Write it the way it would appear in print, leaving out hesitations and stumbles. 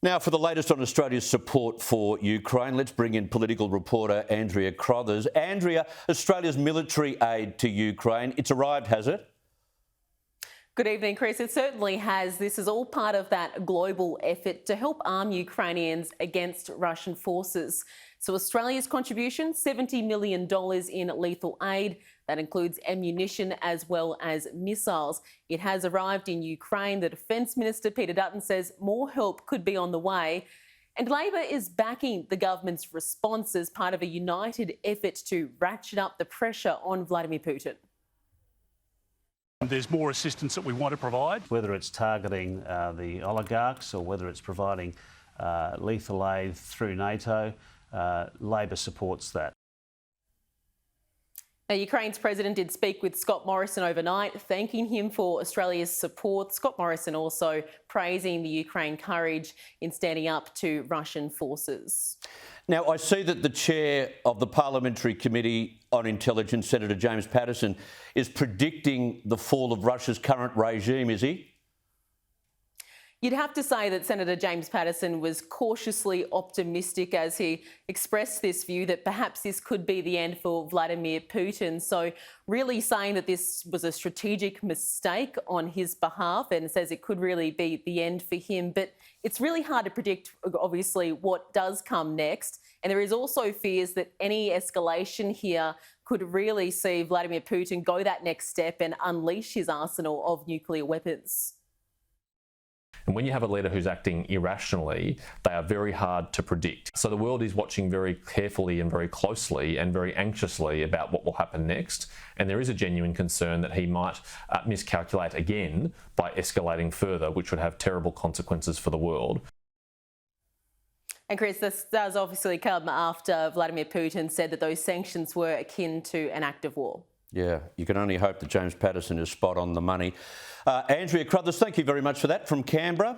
Now, for the latest on Australia's support for Ukraine, let's bring in political reporter Andrea Crothers. Andrea, Australia's military aid to Ukraine, it's arrived, has it? Good evening, Chris. It certainly has. This is all part of that global effort to help arm Ukrainians against Russian forces. So Australia's contribution, $70 million in lethal aid. That includes ammunition as well as missiles. It has arrived in Ukraine. The Defence Minister Peter Dutton says more help could be on the way. And Labor is backing the government's response as part of a united effort to ratchet up the pressure on Vladimir Putin. There's more assistance that we want to provide. Whether it's targeting the oligarchs or whether it's providing lethal aid through NATO, Labor supports that. Now, Ukraine's president did speak with Scott Morrison overnight, thanking him for Australia's support. Scott Morrison also praising the Ukraine courage in standing up to Russian forces. Now, I see that the chair of the Parliamentary Committee on Intelligence, Senator James Paterson, is predicting the fall of Russia's current regime, is he? You'd have to say that Senator James Paterson was cautiously optimistic as he expressed this view that perhaps this could be the end for Vladimir Putin. So really saying that this was a strategic mistake on his behalf and says it could really be the end for him. But it's really hard to predict, obviously, what does come next. And there is also fears that any escalation here could really see Vladimir Putin go that next step and unleash his arsenal of nuclear weapons. And when you have a leader who's acting irrationally, they are very hard to predict. So the world is watching very carefully and very closely and very anxiously about what will happen next. And there is a genuine concern that he might miscalculate again by escalating further, which would have terrible consequences for the world. And Chris, this does obviously come after Vladimir Putin said that those sanctions were akin to an act of war. Yeah, you can only hope that James Paterson is spot on the money. Andrea Crothers, thank you very much for that from Canberra.